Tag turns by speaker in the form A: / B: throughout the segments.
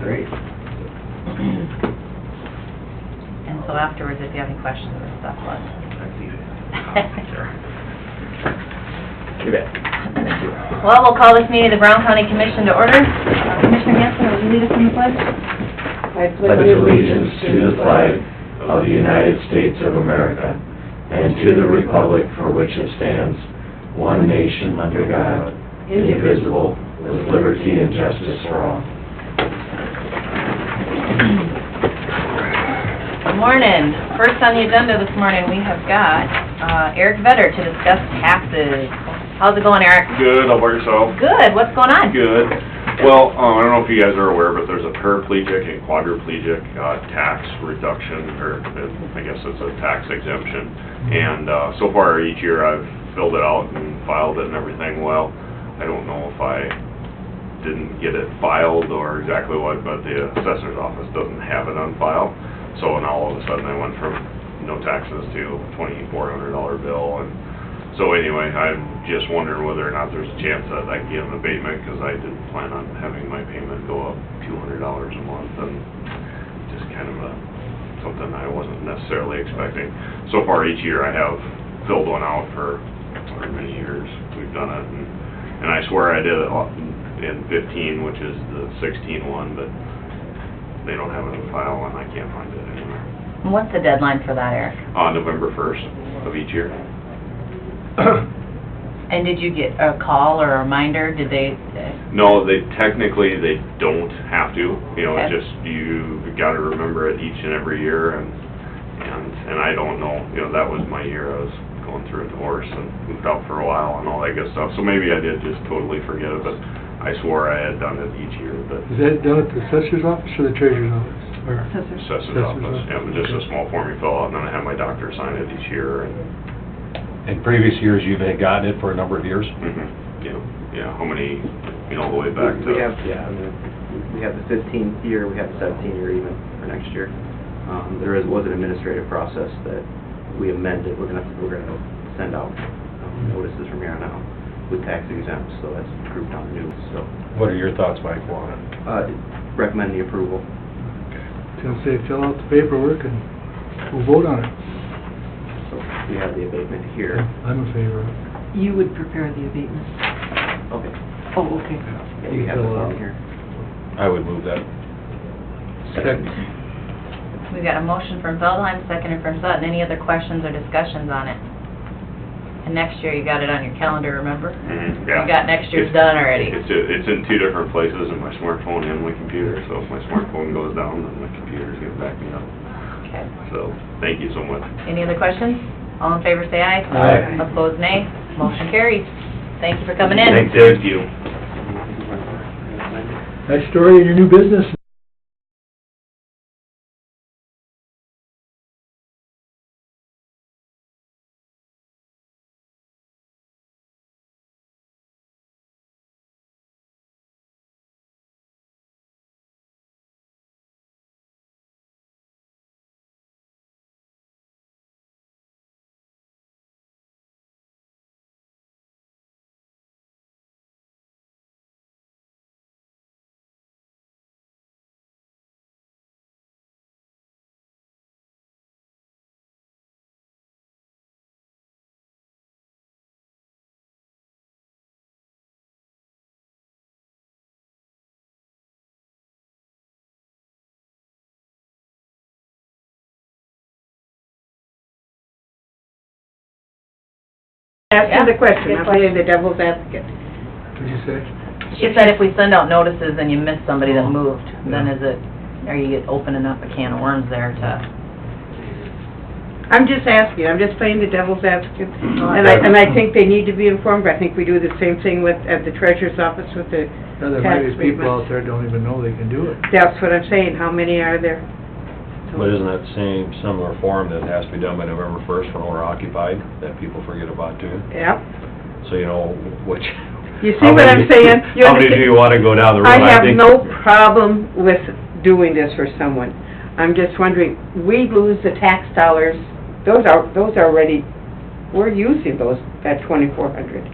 A: Great.
B: And so afterwards, if you have any questions or stuff, let us.
A: You bet. Thank you.
B: Well, we'll call this meeting of the Brown County Commission to order. Commissioner Hanson, will you lead us in the pledge?
C: I pledge allegiance to the flag of the United States of America and to the republic for which it stands, one nation under God, indivisible, with liberty and justice for all.
B: Good morning. First on the agenda this morning, we have got Eric Vetter to discuss taxes. How's it going, Eric?
D: Good, how about yourself?
B: Good. What's going on?
D: Good. Well, I don't know if you guys are aware, but there's a paraplegic and quadriplegic tax reduction, or I guess it's a tax exemption. And so far each year I've filled it out and filed it and everything. Well, I don't know if I didn't get it filed or exactly what, but the assessor's office doesn't have it on file. So now all of a sudden I went from no taxes to $2,400 bill. And so anyway, I'm just wondering whether or not there's a chance that I can get an abatement, because I did plan on having my payment go up $200 a month, and just kind of something I wasn't necessarily expecting. So far each year I have filled one out for many years we've done it, and I swear I did it in 15, which is the 16 one, but they don't have it in file and I can't find it anywhere.
B: And what's the deadline for that, Eric?
D: November 1st of each year.
B: And did you get a call or a reminder? Did they?
D: No, technically they don't have to. You know,
B: Okay.
D: it's just you got to remember it each and every year, and I don't know. You know, that was my year. I was going through a divorce and moved out for a while and all that good stuff. So maybe I did just totally forget it, but I swore I had done it each year. But
E: Is that done at the assessor's office or the treasurer's office? Or
D: assessor's office, yeah, but just a small form you fill out, and then I have my doctor sign it each year. And
F: In previous years, you've had gotten it for a number of years?
D: yeah, how many, you know, all the way back to...
A: We have, yeah, I mean, we have the 15th year, we have the 17th year even for next year. There was an administrative process that we amended. We're gonna send out notices from here on out with tax exempt, so that's grouped on new, so.
F: What are your thoughts, Mike, on it?
A: Recommend the approval.
E: Till say, fill out the paperwork and we'll vote on it.
A: So we have the abatement here.
E: I'm in favor of it.
C: You would prepare the abatement?
A: Okay.
C: Oh, okay.
A: Yeah, you have the form here.
F: I would move that.
E: Second.
B: We've got a motion from Feldheim, seconded from Sutton. Any other questions or discussions on it? And next year you got it on your calendar, remember?
D: Yeah.
B: You got next year's done already.
D: It's in two different places, in my smartphone and my computer, so if my smartphone goes down, then my computer's gonna back me up.
B: Okay.
D: So, thank you so much.
B: Any other questions? All in favor say aye.
F: Aye.
B: Opposed nay. Motion carries. Thank you for coming in.
D: Thank you.
E: Nice story in your new business.
C: Answer the question,
B: good
C: I'm playing the devil's advocate.
E: What'd you say?
B: She said if we send out notices and you miss somebody that moved, then
E: Yeah.
B: are you opening up a can of worms there to...
C: I'm just asking, I'm just playing the devil's advocate. And I think they need to be informed, I think we do the same thing at the treasurer's office with the
E: Yeah, there might
C: tax
E: be people
C: abatement.
E: out there don't even know they can do it.
C: That's what I'm saying, how many are there?
F: But isn't that same similar form that has to be done by November 1st when owner occupied, that people forget about too?
C: Yep.
F: So, you know, which...
C: You see what I'm saying? You
F: How many do
C: understand?
F: you want to go down the road?
C: I have
F: think-
C: no problem with doing this for someone. I'm just wondering, we lose the tax dollars, those are already, we're using those, that 2,400.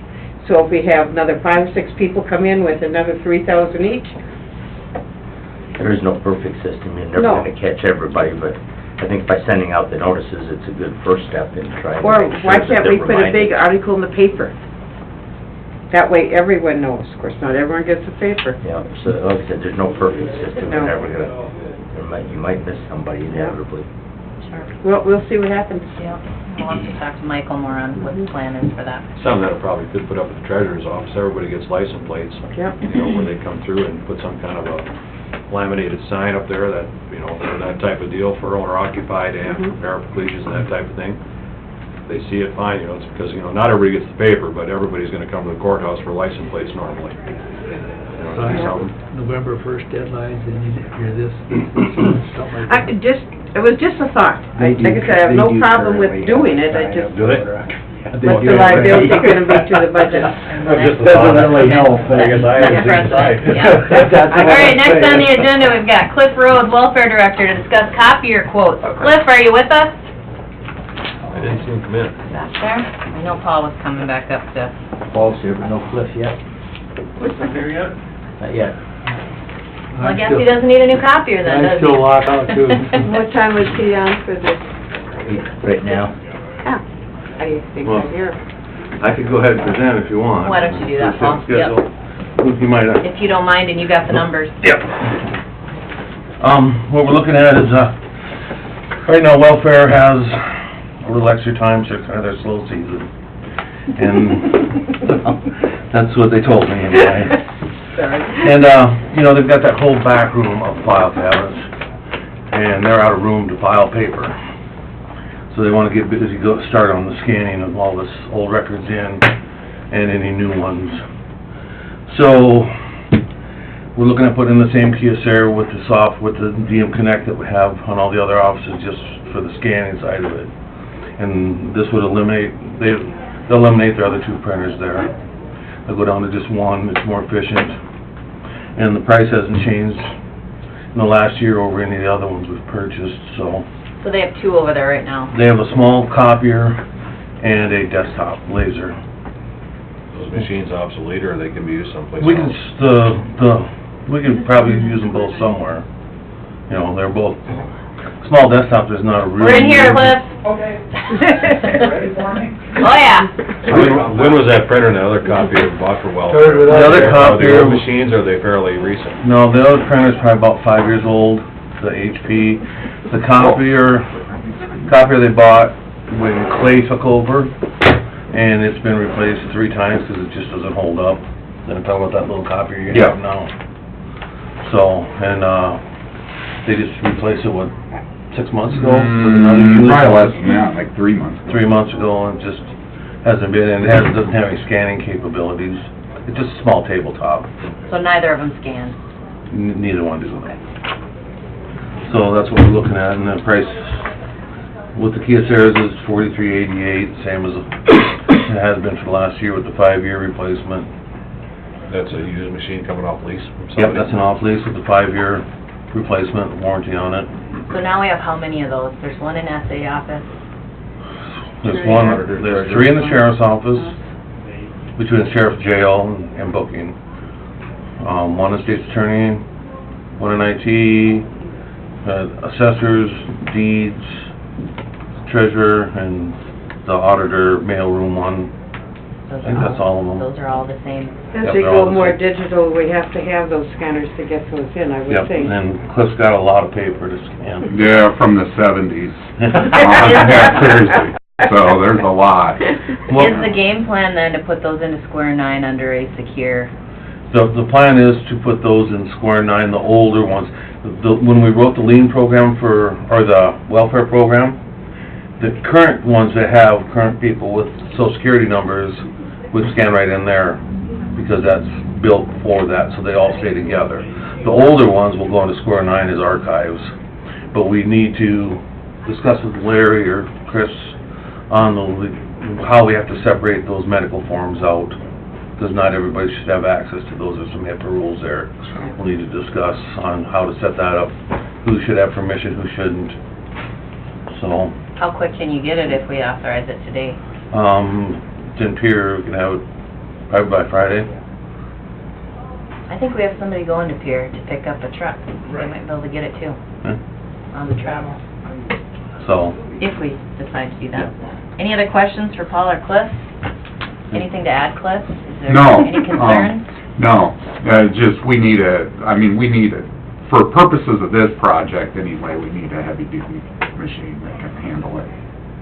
C: So if we have another 5 or 6 people come in with another 3,000 each, There is no perfect system, you're never
G: No.
C: gonna catch everybody, but I think by sending out the notices, it's a good first step in trying to
G: Or
C: make sure
G: why
C: that
G: can't we
C: they're
G: put a big
C: reminded.
G: article in the paper? That way everyone knows. Of course, not everyone gets a paper.
C: Yeah, so like I said, there's no perfect system,
G: No.
C: you're never gonna, you might miss somebody inevitably.
B: Sure.
G: We'll see what happens.
B: Yeah, we'll have to talk to Michael more on what the plan is for that.
F: Some that probably could put up at the treasurer's office, everybody gets license plates,
G: Yep.
F: you know, where they come through and put some kind of a laminated sign up there that, you know, for that type of deal for owner occupied and
G: Mhm.
F: paraplegics and that type of thing. They see it, fine, you know, it's because, you know, not everybody gets the paper, but everybody's gonna come to the courthouse for license plates normally. You know,
E: Sign
F: something.
E: November 1st deadlines, and you hear this, something like that.
G: It was just a thought. Like I said, I have no problem with doing it, I just,
C: Do it?
G: what's the liability gonna be to the budget?
C: Doesn't really help, I guess I
B: Yeah, President, yeah. All right, next on the agenda, we've got Cliff Rhodes, Welfare Director, to discuss copier quotes. Cliff, are you with us?
F: I didn't see them come in.
B: Back there? I know Paul was coming back up to...
C: Paul's here, but no Cliff yet?
D: Here yet?
C: Not yet.
B: Well, I guess he doesn't need a new copier then, does
E: I'm
B: he?
E: still locked out too.
G: What time was he on for this?
C: Right now?
G: Ah, I think
H: Well,
G: I'm here.
H: I could go ahead and present if you want.
B: Why don't you do that, Paul?
H: Schedule. You might,
B: If you don't mind, and you got the numbers.
H: Yep. What we're looking at is, right now welfare has a little extra time, so it's kind of their slow season. And that's what they told me anyway. And, you know, they've got that whole back room of file cabinets, and they're out of room to file paper. So they wanna get busy, start on the scanning of all this old records in, and any new ones. So, we're looking at putting in the same Kyocera with the DM Connect that we have on all the other offices, just for the scanning side of it. And this would eliminate, they'll eliminate their other two printers there. They'll go down to just one, it's more efficient. And the price hasn't changed in the last year over any of the other ones we've purchased, so.
B: So they have two over there right now.
H: They have a small copier and a desktop laser.
F: Those machines obsolete, or they can be used someplace
H: We can,
F: else?
H: we can probably use them both somewhere. You know, they're both, small desktop is not a real.
B: We're in here, Cliff.
I: Okay. Ready for me?
B: Oh, yeah.
F: When was that printer and the other copier bought for welfare?
E: Started with
H: The other
F: Are they
H: copier,
F: old machines, or are they fairly recent?
H: no, the other printer's probably about 5 years old, the HP. The copier they bought when Clay took over, and it's been replaced 3 times because it just doesn't hold up. Then I'm talking about that little copier you have now. So, and, they just replaced it, what, 6 months ago? with another unit?
I: Probably less than that, like 3 months.
H: 3 months ago, and it just hasn't been, and it doesn't have any scanning capabilities. It's just a small tabletop.
B: So neither of them scanned.
H: Neither one do. So that's what we're looking at, and the price with the Kyoceras is $43.88, same as it has been for the last year with the 5-year replacement.
F: That's a used machine coming off lease from somebody?
H: Yep, that's an off-lease with the 5-year replacement warranty on it.
B: So now we have how many of those? There's one in SA office.
H: There's 3 in the sheriff's office, between the sheriff's jail and booking. 1 in state's attorney, 1 in IT, assessors, deeds, treasurer, and the auditor mailroom one.
B: Those
H: I think
B: are
H: that's all of them.
B: Those are all the same.
G: As
H: Yep,
G: we
H: they're all
G: go
H: the
G: more
H: same.
G: digital, we have to have those scanners to get those in, I would
H: Yep,
G: think.
H: and Cliff's got a lot of paper to scan.
I: Yeah, from the 70s. Yeah, seriously. So there's a lot.
H: Well,
B: Is the game plan then to put those into Square 9 under a secure?
H: The plan is to put those in Square 9, the older ones. When we wrote the lien program or the welfare program, the current ones that have current people with social security numbers would scan right in there, because that's built for that, so they all stay together. The older ones will go into Square 9 as archives, but we need to discuss with Larry or Chris on how we have to separate those medical forms out, because not everybody should have access to those. There's some HIPAA rules there. We'll need to discuss on how to set that up, who should have permission, who shouldn't. So,
B: How quick can you get it if we authorize it today?
H: it's in Pier, we can have it probably by Friday.
B: I think we have somebody going to Pier to pick up a truck. They might be able to get it too,
H: Huh?
B: on the travel,
H: So,
B: if we decide to do that. Any other questions for Paul or Cliff? Anything to add, Cliff? Is there
I: No.
B: any concerns?
I: No, just, we need for purposes of this project anyway, we need a heavy-duty machine that can handle it.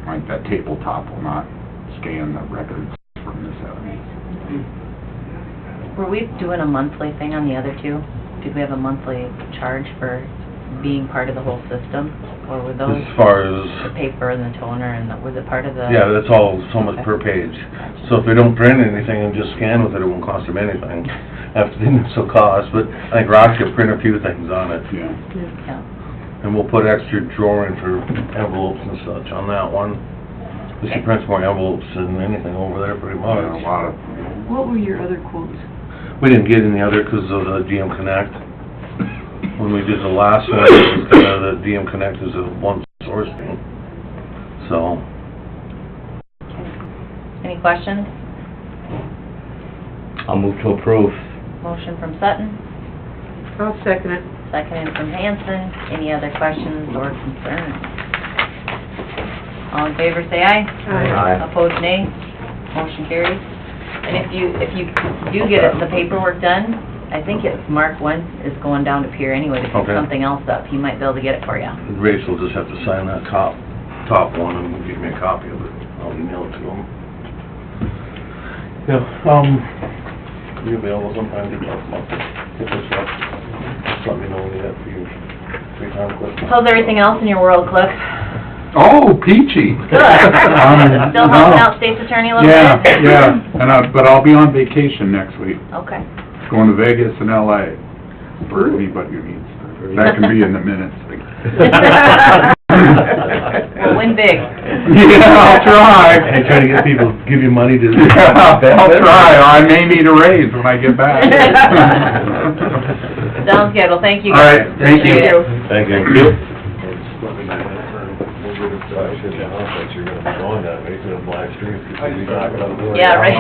I: Like that tabletop will not scan the records from this out.
B: Were we doing a monthly thing on the other two? Did we have a monthly charge for being part of the whole system? Or were those
H: as far as,
B: the paper and the toner and was it part of the?
H: yeah, that's all so much per page. So if they don't print anything and just scan with it, it won't cost them anything. After the initial cost, but I think Rox could print a few things on it.
I: Yeah.
B: Yeah.
H: And we'll put extra drawer in for envelopes and such on that one. But she prints more envelopes than anything over there pretty
I: A
H: much.
I: lot of,
G: What were your other quotes?
H: We didn't get any other because of the DM Connect. When we did the last one, it was the DM Connect is a one source thing. So,
B: Any questions?
C: I'll move to approve.
B: Motion from Sutton,
G: I'll second it.
B: seconded from Hanson. Any other questions or concerns? All in favor, say aye.
C: Aye.
B: Opposed, nay. Motion carries. And if you do get the paperwork done, I think it's Mark one is going down to Pier anyway to pick
H: Okay.
B: something else up. He might be able to get it for you.
H: Rachel will just have to sign that top one and give me a copy of it. I'll email it to him. Yeah, you available sometime to talk about get this up? Just let me know when you have your free time, Cliff.
B: How's everything else in your world, Cliff?
I: oh, peachy.
B: Good. Still helping out state's attorney a little
I: Yeah,
B: bit?
I: yeah, but I'll be on vacation next week,
B: Okay.
I: going to Vegas and LA, for anybody who needs, that can be in the minutes.
B: Well, win big.
I: Yeah, I'll try.
H: And try to get people, to give you money to...
I: Yeah, I'll try, I may need a raise when I get back.
B: Sounds good. Well, thank you.
I: All right, thank you.
B: Appreciate it.
H: Thank you.
B: Yeah, right.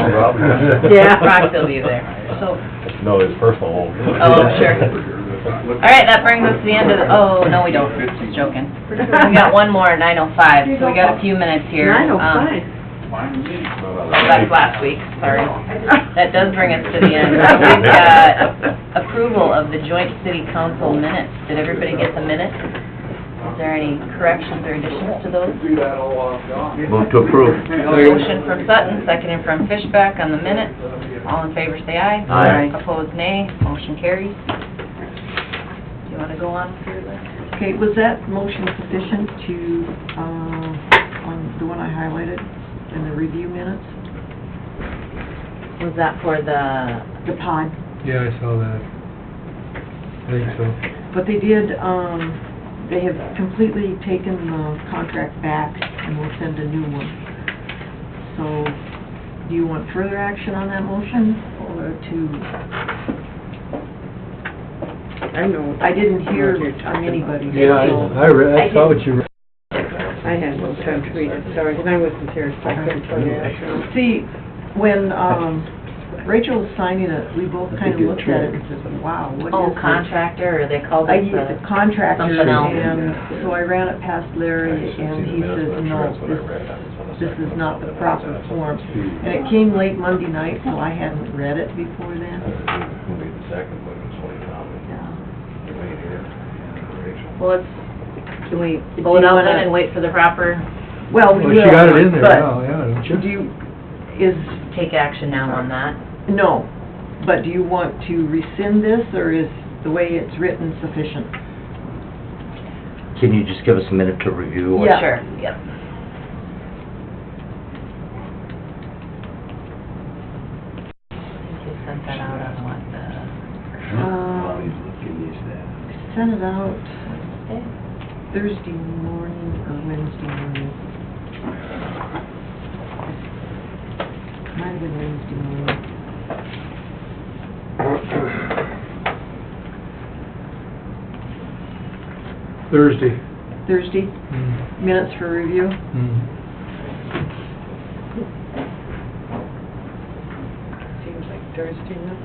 G: Yeah.
B: Rox will be there. So,
F: No, it's personal home.
B: oh, sure. All right, that brings us to the end of the, oh, no, we don't. Just joking. We got one more at 9:05, so we got a few minutes here.
G: 9:05.
B: Oh, that's last week, sorry. That does bring us to the end. We've got approval of the joint city council minutes. Did everybody get the minutes? Is there any corrections or additions to those?
H: Move to approve.
B: Motion from Sutton, seconded from Fishback on the minutes. All in favor, say aye.
C: Aye.
B: Opposed, nay. Motion carries. Do you want to go on with your list?
J: Okay, was that motion sufficient to, on the one I highlighted in the review minutes?
B: Was that for the,
J: The pod?
E: Yeah, I saw that. I think so.
J: But they did, they have completely taken the contract back and will send a new one. So, do you want further action on that motion, or to,
G: I know.
J: I didn't hear from anybody.
E: Yeah,
J: so-
E: I saw what you read.
G: I had no time to read it, sorry, and I wasn't here, so I couldn't tell you that.
J: See, when, Rachel was signing it, we both kind of looked at it and said, wow, what is
B: oh,
J: this?
B: contractor, or they called
J: I
B: it
J: used
B: the...
J: a contractor,
B: something else.
J: and so I ran it past Larry, and he says, no, this is not the proper form. And it came late Monday night, so I hadn't read it before then.
B: Well, let's
J: Can we,
B: pull it out then and wait for the proper,
J: well, we
E: Well,
J: will,
E: she got it in there
J: but
E: now, yeah, don't you?
J: do you, is,
B: take action now on that.
J: no, but do you want to rescind this, or is the way it's written sufficient?
C: Can you just give us a minute to review? what-
J: Yeah.
B: Sure, yep. You sent that out on what,
J: Sent it out
B: Wednesday?
J: Thursday morning or Wednesday morning. Might have been Wednesday morning.
E: Thursday.
J: Thursday,
E: Mm.
J: minutes for review.
E: Mm.
G: Seems like Thursday, no?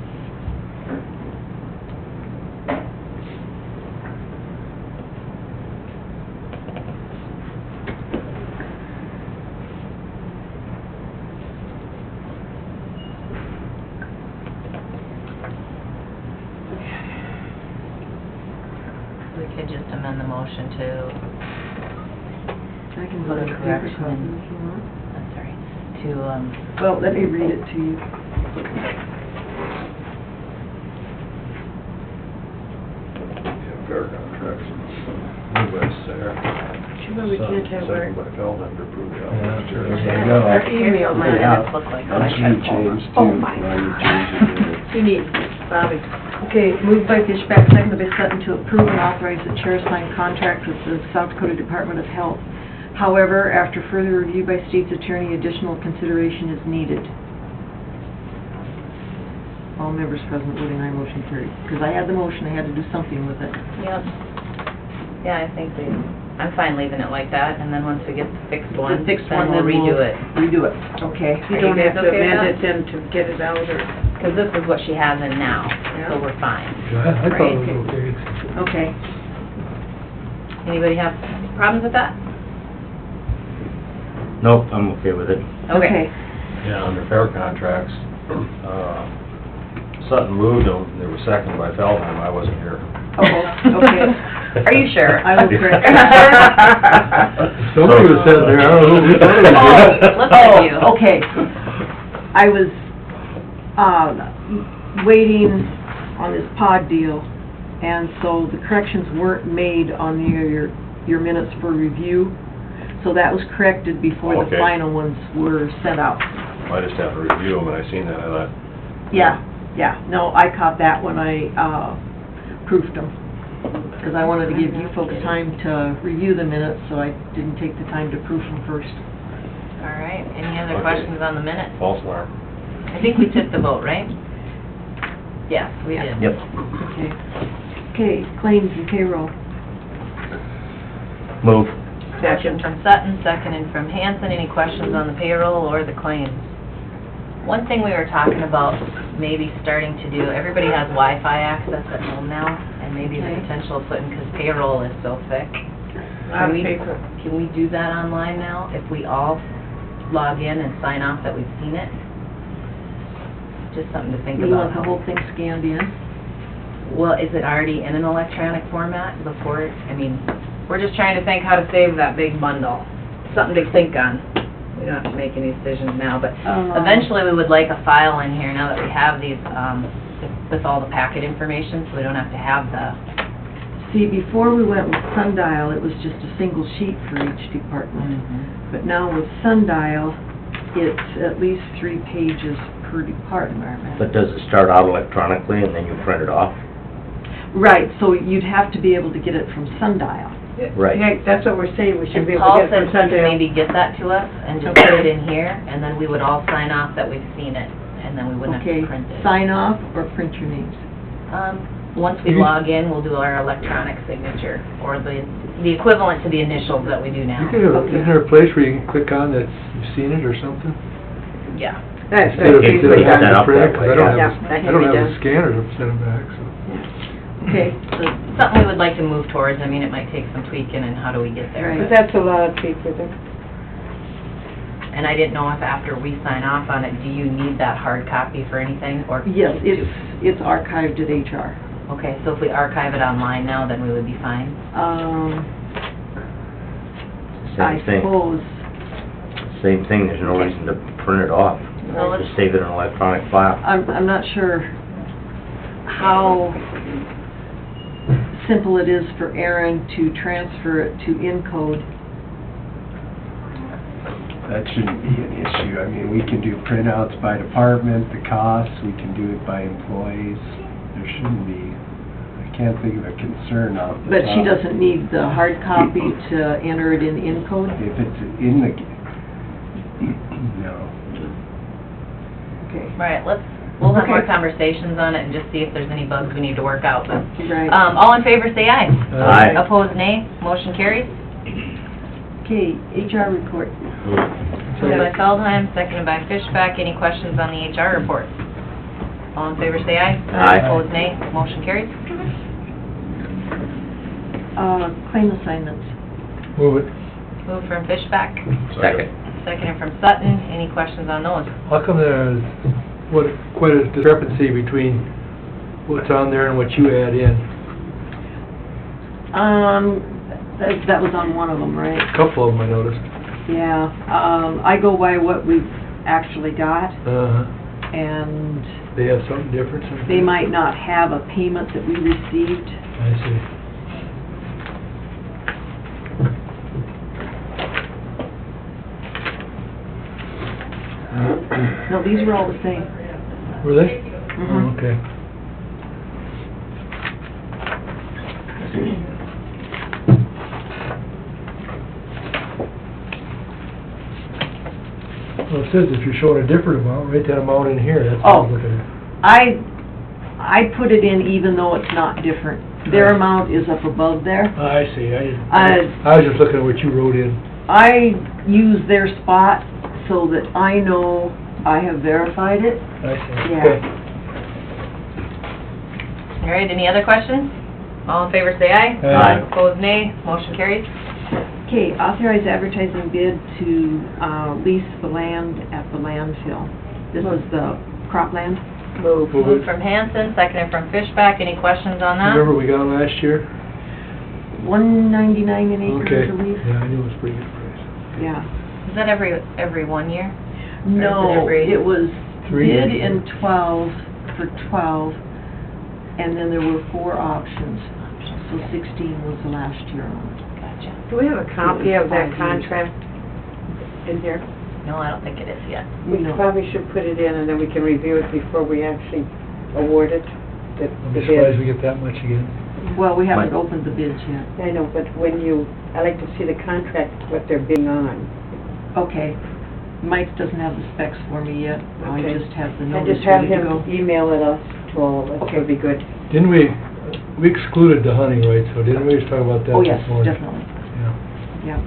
B: We could just amend the motion to,
J: I can
B: Put a
J: put a paper
B: correction
J: copy
B: in.
J: if you want.
B: I'm sorry, to,
J: Well, let me read it to you.
F: Fair contracts. Moved by Sarah.
J: We can't have our...
F: Second by Feldheim to approve the
C: Yeah,
F: Chair.
C: there you go.
J: Our email,
B: what my
J: mine.
B: minutes look like when I try to pull them.
J: Oh, my. You need, Bobby. Okay, moved by Fishback, seconded by Sutton to approve and authorize the chair to sign contract with the South Dakota Department of Health. However, after further review by state's attorney, additional consideration is needed. All members present voting aye, motion carried. Because I had the motion, I had to do something with it.
B: Yep. Yeah, I think I'm fine leaving it like that, and then once we get the fixed one,
J: The fixed
B: then
J: one,
B: we'll
J: then
B: redo it.
J: Redo it, okay.
B: You don't have to amend it
J: then to get it out, or?
B: Because this is what she has in now, so we're fine.
E: I thought it was okay.
J: Okay.
B: Anybody have problems with that?
C: Nope, I'm okay with it.
B: Okay.
F: Yeah, under fair contracts, Sutton moved them, they were seconded by Feldheim, I wasn't here.
J: Oh, okay.
B: Are you sure?
J: I will correct.
E: Somebody was sitting there, I don't know who thought it was.
B: Looks like you.
J: Oh, okay. I was, waiting on this pod deal, and so the corrections weren't made on your minutes for review, so that was corrected before the
F: Okay.
J: final ones were sent out.
F: I just have to review them, and I seen that, I thought,
J: Yeah, no, I caught that when I, proofed them, because I wanted to give you folks time to review the minutes, so I didn't take the time to proof them first.
B: All right, any other
F: Okay.
B: questions on the minutes?
F: false alarm.
B: I think we took the vote, right? Yes, we did.
C: Yep.
J: Okay. Okay, claims and payroll.
C: Move.
B: Motion from Sutton, seconded from Hanson. Any questions on the payroll or the claims? One thing we were talking about maybe starting to do, everybody has Wi-Fi access at home now, and maybe the
J: Okay.
B: potential of putting, because payroll is so thick. Can we do that online now, if we all log in and sign off that we've seen it? Just something to think
J: You
B: about.
J: want the whole thing scanned in?
B: Well, is it already in an electronic format before, I mean, we're just trying to think how to save that big bundle. Something to think on. We don't have to make any decisions now, but eventually we would like a file in here now that we have these, with all the packet information, so we don't have to have the,
J: See, before we went with Sundial, it was just a single sheet for each department. But now with Sundial, it's at least 3 pages per department.
C: But does it start out electronically and then you print it off?
J: Right, so you'd have to be able to get it from Sundial.
C: Right.
G: Yeah, that's what we're saying, we should
B: and
G: be able
B: Paul
G: to get
B: said
G: it
B: he
G: from
B: could
G: Sunday.
B: maybe get that to us and just put it in here, and then we would all sign off that we've seen it, and then we wouldn't have
J: Okay,
B: to print it.
J: sign off or print your names.
B: Once we log in, we'll do our electronic signature, or the equivalent to the initials that we do now.
E: You could have, isn't there a place where you can click on that you've seen it or something?
B: Yeah.
G: That's
E: Instead of
C: Okay,
G: easily
C: put
E: having
C: that
E: to
C: up
E: print it,
C: that
E: 'cause
C: way,
E: I don't
C: yeah.
E: have,
G: Yeah, that
E: I
G: can
E: don't
G: be
E: have a
G: done.
E: scanner to send them back, so.
J: Okay,
B: So, something we would like to move towards. I mean, it might take some tweaking, and how do we get there?
J: Right.
G: But that's a lot of people there.
B: And I didn't know if after we sign off on it, do you need that hard copy for anything, or?
J: yes, it's archived at HR.
B: Okay, so if we archive it online now, then we would be fine?
J: I
C: Same thing.
J: suppose,
C: Same thing, there's no reason to print it off.
B: Well, let's-
C: Just save it in an electronic file.
J: I'm not sure how simple it is for Aaron to transfer it to Encode.
K: That shouldn't be an issue. I mean, we can do printouts by department, the costs, we can do it by employees. There shouldn't be, I can't think of a concern off the
J: But she
K: top.
J: doesn't need the hard copy to enter it in Encode?
K: If it's in the, no.
J: Okay.
B: Right, we'll have more
J: Okay.
B: conversations on it and just see if there's any bugs we need to work out, but,
J: Right.
B: all in favor, say aye.
C: Aye.
B: Opposed, nay. Motion carries.
J: Okay, HR report.
B: Moved by Feldheim, seconded by Fishback. Any questions on the HR report? All in favor, say aye.
C: Aye.
B: Opposed, nay. Motion carries.
J: Claim assignments.
E: Move it.
B: Moved from Fishback,
C: Second.
B: seconded from Sutton. Any questions on those?
E: How come there's quite a discrepancy between what's on there and what you add in?
J: That was on one of them, right?
E: Couple of them I noticed.
J: Yeah, I go by what we've actually got,
E: Uh-huh.
J: and
E: They have something different? something?
J: they might not have a payment that we received.
E: I see.
J: No, these were all the same.
E: Were they?
J: Mhm.
E: Oh, okay. Well, it says if you're showing a different amount, write that amount in here, that's what
J: Oh.
E: I'm looking at.
J: I put it in even though it's not different. Their amount is up above there.
E: I see, I
J: I
E: was just looking at what you wrote in.
J: I use their spot so that I know I have verified it.
E: I see.
J: Yeah.
E: Okay.
B: All right, any other questions? All in favor, say aye.
E: Aye.
B: Opposed, nay. Motion carries.
J: Okay, authorize advertising bid to lease the land at the landfill. This is the cropland.
E: Move
B: Moved
E: it.
B: from Hanson, seconded from Fishback. Any questions on that?
E: Remember we got them last year?
J: $199 an acre,
E: Okay.
J: I believe.
E: Yeah, I knew it was a pretty good price.
J: Yeah.
B: Is that every 1 year?
J: No,
B: every-
J: it was
E: 3
J: bid
E: years?
J: in 12, for 12, and then there were 4 options. So 16 was the last year on it.
B: Gotcha.
G: Do we have a copy of that contract in here?
B: No, I don't think it is yet.
G: We
J: No.
G: probably should put it in, and then we can review it before we actually award it, the
E: I'll
G: the
E: be surprised we
G: bid.
E: get that much again.
J: Well, we haven't opened the bids yet.
G: I know, but when you, I like to see the contract, what they're bidding on.
J: Okay. Mike doesn't have the specs for me yet. I
G: Okay.
J: just have the
G: And
J: notice
G: just have
J: ready to
G: him
J: go.
G: email it us to all of us,
J: Okay.
G: would be good.
E: Didn't we excluded the hunting rights, so didn't we just talk about that
J: Oh,
E: this
J: yes,
E: morning?
J: definitely.
E: Yeah.
J: Yeah.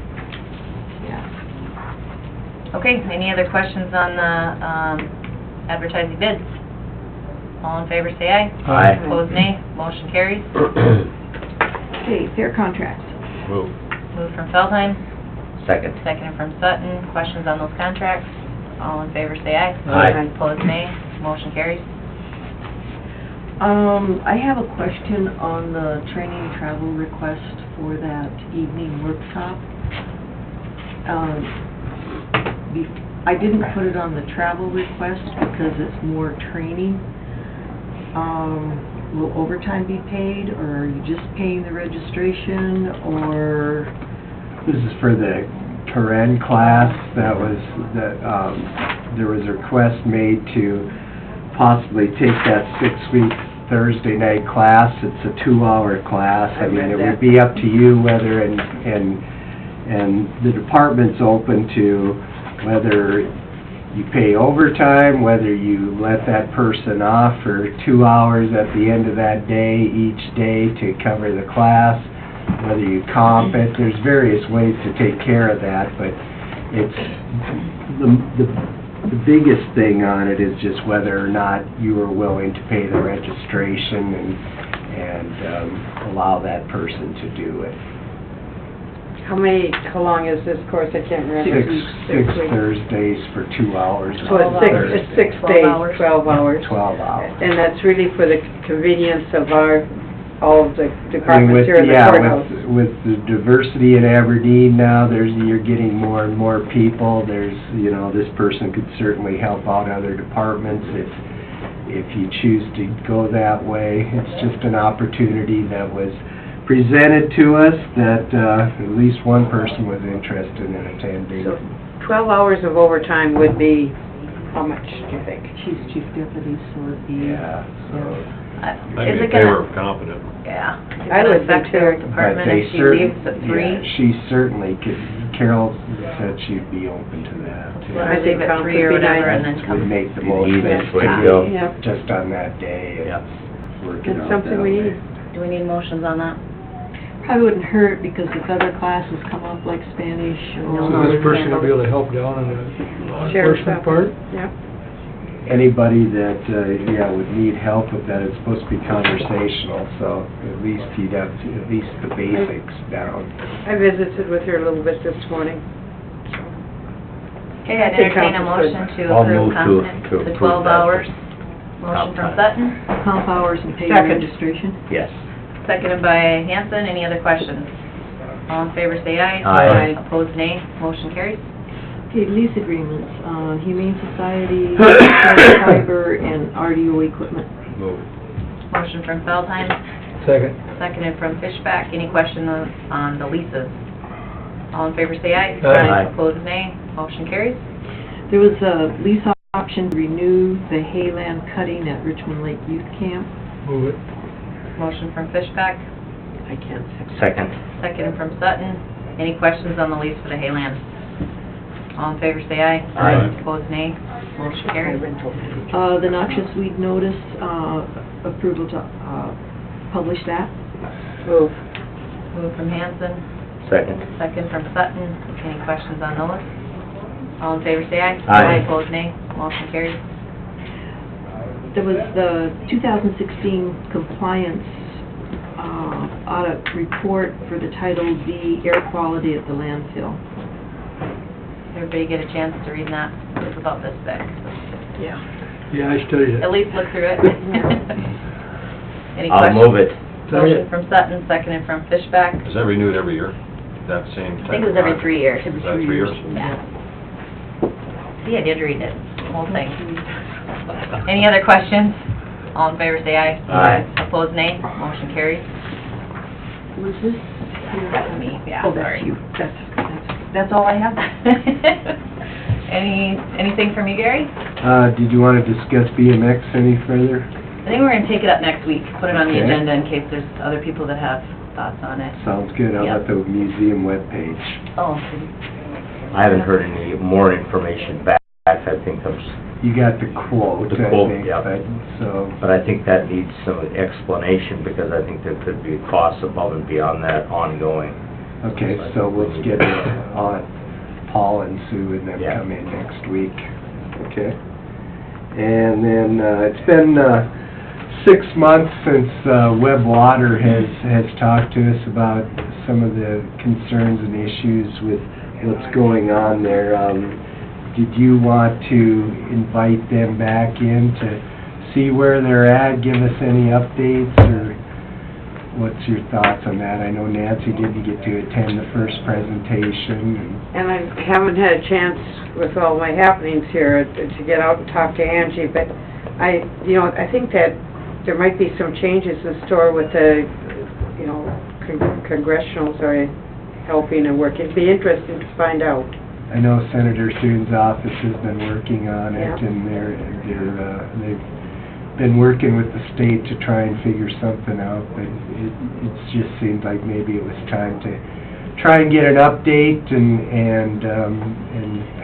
J: Yeah.
B: Okay, any other questions on the advertising bids? All in favor, say aye.
C: Aye.
B: Opposed, nay. Motion carries.
J: Okay, fair contracts.
F: Move.
B: Moved from Feldheim,
C: Second.
B: seconded from Sutton. Questions on those contracts? All in favor, say aye.
C: Aye.
B: Opposed, nay. Motion carries.
J: I have a question on the training travel request for that evening workshop. I didn't put it on the travel request because it's more training. Will overtime be paid, or are you just paying the registration, or?
K: This is for the Karen class, there was a request made to possibly take that 6-week Thursday night class. It's a 2-hour class. I mean, it would be up to you whether, and the department's open to whether you pay overtime, whether you let that person off for 2 hours at the end of that day, each day to cover the class, whether you comp it. There's various ways to take care of that, but it's, the biggest thing on it is just whether or not you are willing to pay the registration and allow that person to do it.
G: How long is this course? I can't remember.
K: Six Thursdays for 2 hours.
G: So it's six
B: 12
G: days,
B: hours.
G: 12 hours.
K: 12 hours.
G: And that's really for the convenience of all of the
K: I mean,
G: departments here in the courthouse.
K: with the diversity in Aberdeen now, you're getting more and more people. This person could certainly help out other departments if you choose to go that way. It's just an opportunity that was presented to us that at least one person was interested in attending.
G: So 12 hours of overtime would be, how much, do you think?
J: She's chief deputy, so it'd be...
K: Yeah, so,
F: I'm
B: Is
F: in
B: it
F: favor
B: gonna,
F: of competent.
B: yeah. Is
G: I
B: it
G: would
B: affect
G: be
B: her
G: too.
B: department
K: but
B: if she leaves at 3?
K: Yeah, she certainly could, Carol said she'd be open to that, too.
B: Let her leave at 3 or whatever and then come.
K: Would make the most
C: Even
K: sense
C: swing
K: to
C: go.
K: do
G: Yeah.
K: just on that day and work it
G: It's
K: out
G: something
K: that
G: we
K: way.
G: need.
B: Do we need motions on that?
J: Probably wouldn't hurt, because if other classes come up like Spanish or...
E: So this person will be able to help down on the law
G: Sheriff's
E: enforcement part?
G: Yep.
K: Anybody that, would need help with that, it's supposed to be conversational, so at least you'd have at least the basics down.
G: I visited with her a little bit this morning.
B: Okay, I'd
G: I think
B: entertain a
G: council's
B: motion to
C: I'll
B: approve
C: move to
B: the
C: approve
B: 12
C: that.
B: hours. Motion from Sutton,
J: Comp hours and pay
G: Second.
J: registration.
C: Yes.
B: seconded by Hanson. Any other questions? All in favor, say aye.
A: Aye.
B: Opposed, nay. Motion carries.
J: Okay, lease agreements, Humane Society, Fiber, and RDO equipment.
F: Move.
B: Motion from Feldheim,
E: Second.
B: seconded from Fishback. Any question on the leases? All in favor, say aye.
A: Aye.
B: Opposed, nay. Motion carries.
J: There was a lease option to renew the hayland cutting at Richmond Lake Youth Camp.
E: Move it.
B: Motion from Fishback,
J: I can't say.
A: Second.
B: seconded from Sutton. Any questions on the lease for the hayland? All in favor, say aye.
A: Aye.
B: Opposed, nay. Motion carries.
J: The noxious weed notice, approval to, publish that.
G: Move.
B: Move from Hanson,
A: Second.
B: second from Sutton. Any questions on those? All in favor, say aye.
A: Aye.
B: Opposed, nay. Motion carries.
J: There was the 2016 compliance, audit report for the Title D air quality at the landfill.
B: Everybody get a chance to read that? It's about this thick.
J: Yeah.
E: Yeah, I studied it.
B: At least look through it. Any
A: I'll
B: questions?
A: move it.
B: Motion from Sutton, seconded from Fishback.
F: Is that renewed every year? That same
B: I think it was every 3 years.
F: Is that 3 years?
B: Yeah. See, I did read it, the whole thing. Any other questions? All in favor, say aye.
A: Aye.
B: Opposed, nay. Motion carries.
J: Was this?
B: That's me, yeah,
J: Oh, that's
B: sorry.
J: you. That's all I have.
B: Anything from you, Gary?
K: Did you want to discuss BMX any further?
B: I think we're gonna take it up next week, put it on the
K: Okay.
B: agenda in case there's other people that have thoughts on it.
K: Sounds good. How about the museum webpage?
B: Oh,
A: I haven't heard any more information back. I think I'm,
K: You got the quote,
A: The
K: I
A: quote,
K: think,
A: yeah.
K: but
A: but I think that needs some explanation because I think there could be costs above and beyond that ongoing.
K: okay, so we'll schedule on Paul and Sue and them
A: Yeah.
K: come in next week, okay? And then, it's been, 6 months since, Web Water has talked to us about some of the concerns and issues with what's going on there. Did you want to invite them back in to see where they're at, give us any updates, or what's your thoughts on that? I know Nancy didn't get to attend the first presentation,
G: And I haven't had a chance with all my happenings here to get out and talk to Angie, but I think that there might be some changes in store with the, congressionals are helping and working. It'd be interesting to find out.
K: I know Senator Soon's office has been working on it,
G: Yeah.
K: and they've been working with the state to try and figure something out, but it just seemed like maybe it was time to try and get an update and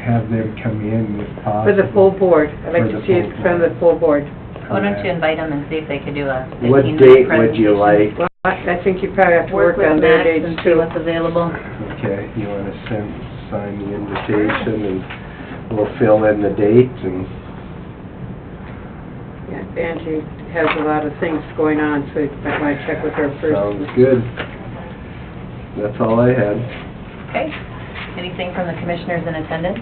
K: have them come in if possible.
G: For the full board. I'd like
K: For
G: to
K: the
G: see it
K: full
G: from the
K: board.
G: full board.
B: why don't you invite them and see if they could do a 15-minute
K: What
B: presentation?
K: date would you like?
G: Well, I think you probably have to work
B: with
G: on their
B: Max
G: dates
B: and see
G: too.
B: what's available.
K: Okay, you want to sign the invitation, and we'll fill in the date, and
G: Yeah, Angie has a lot of things going on, so I might check with her first.
K: sounds good. That's all I had.
B: Okay. Anything from the commissioners in attendance?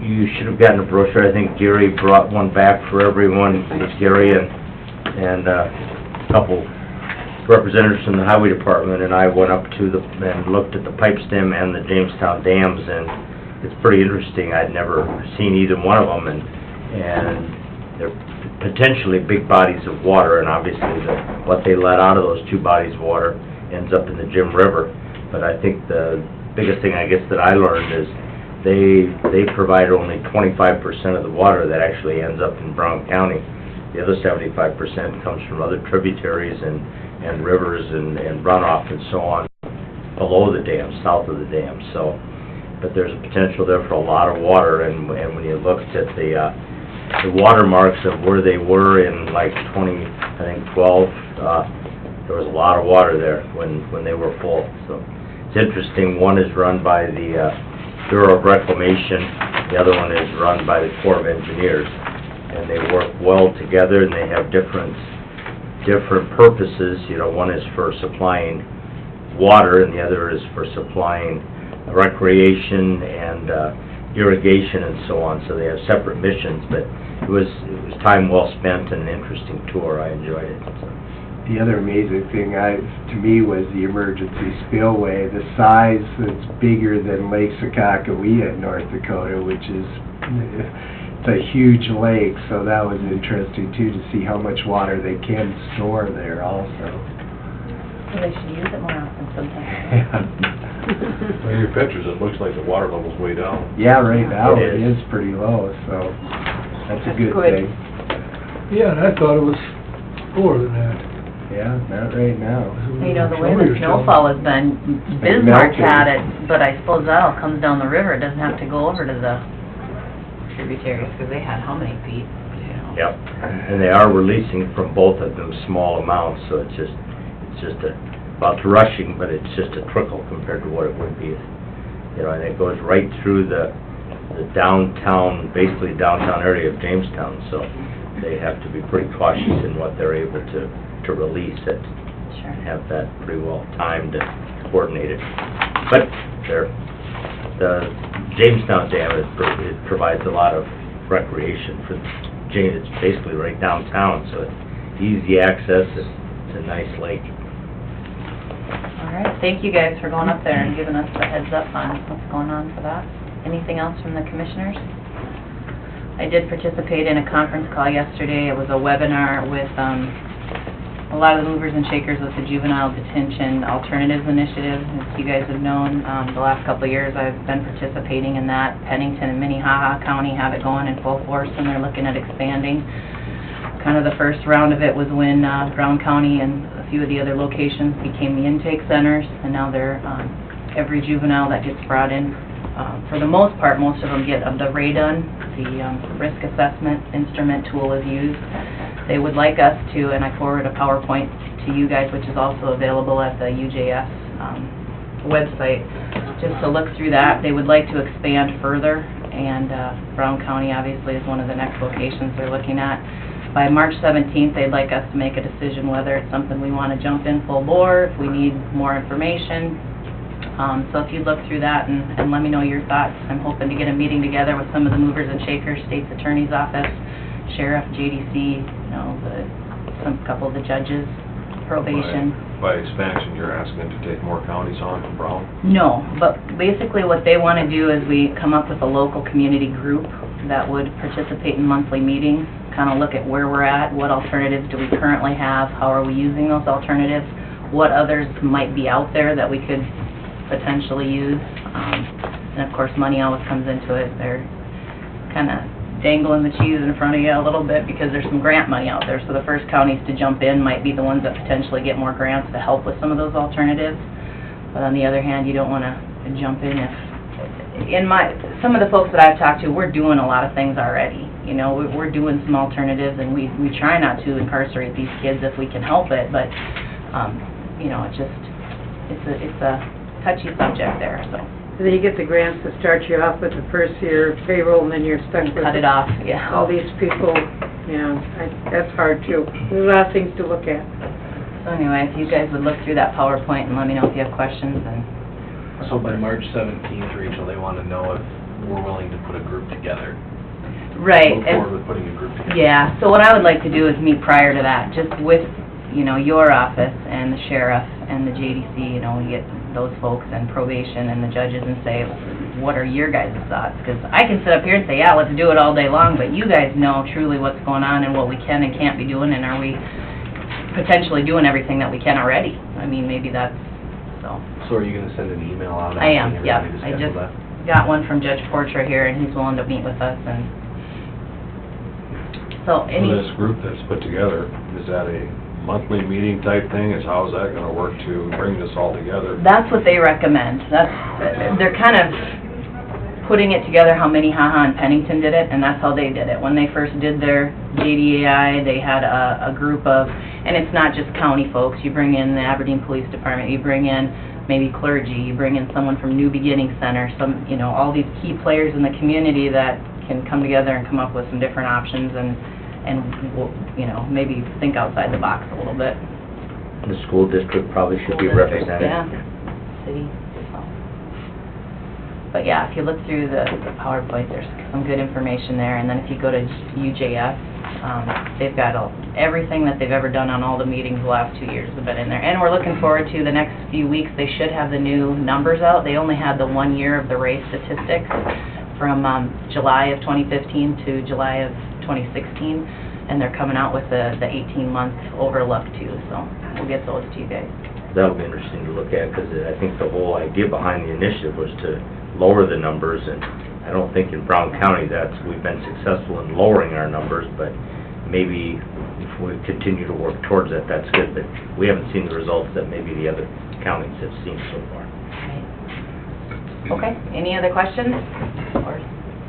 A: You should have gotten a brochure. I think Gary brought one back for everyone. Gary and a couple representatives from the highway department and I went up to and looked at the pipe stem and the Jamestown dams, and it's pretty interesting. I'd never seen either one of them, and they're potentially big bodies of water, and obviously what they let out of those two bodies of water ends up in the Jim River. But I think the biggest thing, I guess, that I learned is they provide only 25% of the water that actually ends up in Brown County. The other 75% comes from other tributaries and rivers and runoff and so on below the dam, south of the dam. So, but there's a potential there for a lot of water, and when you looked at the watermarks of where they were in like 2012, there was a lot of water there when they were full. So it's interesting. One is run by the Bureau of Reclamation, the other one is run by the Corps of Engineers, and they work well together, and they have different purposes. One is for supplying water, and the other is for supplying recreation and irrigation and so on. So they have separate missions, but it was time well spent and an interesting tour. I enjoyed it. So.
K: the other amazing thing to me was the emergency spillway. The size that's bigger than Lake Sakakawea in North Dakota, which is, it's a huge lake, so that was interesting too, to see how much water they can store there also.
B: So they should use it more often sometimes.
F: Well, your pictures, it looks like the water level's way down.
K: Yeah, right now
C: It
K: it
C: is.
K: is pretty low, so that's a
G: That's
K: good
G: good.
K: thing.
E: Yeah, and I thought it was more than that.
K: Yeah, not right now.
B: You know, the way
E: Some of
B: the
E: your stuff-
B: snowfall has been,
K: been
B: Bismarck
K: melting.
B: had it, but I suppose that all comes down the river, it doesn't have to go over to the tributaries, because they had how many feet, you know?
C: Yep, and they are releasing from both of them small amounts, so it's just about rushing, but it's just a trickle compared to what it would be. You know, and it goes right through the downtown, basically downtown area of Jamestown, so they have to be pretty cautious in what they're able to release it.
B: Sure.
C: And have that pretty well timed and coordinated. But the Jamestown Dam, it provides a lot of recreation for James. It's basically right downtown, so it's easy access, it's a nice lake.
B: All right, thank you guys for going up there and giving us the heads up on what's going on for that. Anything else from the commissioners? I did participate in a conference call yesterday. It was a webinar with a lot of the movers and shakers with the Juvenile Detention Alternatives Initiative. As you guys have known, the last couple of years I've been participating in that. Pennington and Minnehaha County have it going in full force, and they're looking at expanding. Kind of the first round of it was when Brown County and a few of the other locations became the intake centers, and now they're, every juvenile that gets brought in, for the most part, most of them get the RADON, the risk assessment instrument tool is used. They would like us to, and I forward a PowerPoint to you guys, which is also available at the UJS website, just to look through that. They would like to expand further, and Brown County obviously is one of the next locations they're looking at. By March 17th, they'd like us to make a decision whether it's something we want to jump in full bore, if we need more information. So if you look through that and let me know your thoughts. I'm hoping to get a meeting together with some of the movers and shakers, State's Attorney's Office, Sheriff, JDC, you know, couple of the judges, probation.
F: By expansion, you're asking to take more counties on from Brown?
B: No, but basically what they want to do is we come up with a local community group that would participate in monthly meetings, kind of look at where we're at, what alternatives do we currently have, how are we using those alternatives, what others might be out there that we could potentially use. And of course, money always comes into it. They're kind of dangling the cheese in front of you a little bit because there's some grant money out there. So the first counties to jump in might be the ones that potentially get more grants to help with some of those alternatives. But on the other hand, you don't want to jump in if, some of the folks that I've talked to, we're doing a lot of things already. You know, we're doing some alternatives, and we try not to incarcerate these kids if we can help it, but, you know, it's a touchy subject there, so.
G: And then you get the grants that start you off with the first year payroll, and then you're stuck with
B: Cut it off, yeah.
G: all these people, you know, that's hard too. There's a lot of things to look at.
B: So anyway, if you guys would look through that PowerPoint and let me know if you have questions, and...
L: So by March 17th, Rachel, they want to know if we're willing to put a group together.
B: Right.
L: Move forward with putting a group together.
B: Yeah, so what I would like to do is meet prior to that, just with, you know, your office and the sheriff and the JDC, you know, we get those folks and probation and the judges and say, what are your guys' thoughts? Because I can sit up here and say, yeah, let's do it all day long, but you guys know truly what's going on and what we can and can't be doing, and are we potentially doing everything that we can already? I mean, maybe that's, so.
L: So are you going to send an email out?
B: I am,
L: asking
B: yeah.
L: everybody to
B: I
L: schedule
B: just
L: that?
B: got one from Judge Porcher here, and he's willing to meet with us, and so any...
F: So this group that's put together, is that a monthly meeting type thing? How is that going to work to bring this all together?
B: That's what they recommend. They're kind of putting it together how Minnehaha and Pennington did it, and that's how they did it. When they first did their JDAI, they had a group of, and it's not just county folks, you bring in the Aberdeen Police Department, you bring in maybe clergy, you bring in someone from New Beginning Center, some, you know, all these key players in the community that can come together and come up with some different options and you know, maybe think outside the box a little bit.
C: The school district probably should be represented.
B: Yeah, city. So. But yeah, if you look through the PowerPoint, there's some good information there, and then if you go to UJS, They've got everything that they've ever done on all the meetings the last 2 years have been in there. And we're looking forward to the next few weeks, they should have the new numbers out. They only had the 1 year of the race statistics from July of 2015 to July of 2016, and they're coming out with the 18-month overlook too, so we'll get those to you guys.
C: That'll be interesting to look at, because I think the whole idea behind the initiative was to lower the numbers, and I don't think in Brown County we've been successful in lowering our numbers, but maybe if we continue to work towards that, that's good, but we haven't seen the results that maybe the other counties have seen so far.
B: Okay, any other questions or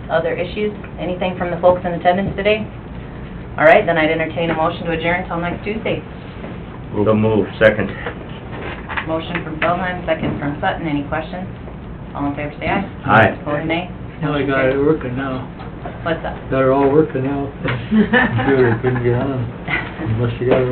B: other issues? Anything from the folks in attendance today? All right, then I'd entertain a motion to adjourn until next Tuesday.
C: We'll move, second.
B: Motion from Feldheim, second from Sutton. Any questions? All in favor, say aye.
C: Aye.
B: Opposed, nay.
E: Now I got it working now.
B: What's that?
E: Got it all working now. Computer couldn't get on unless you got it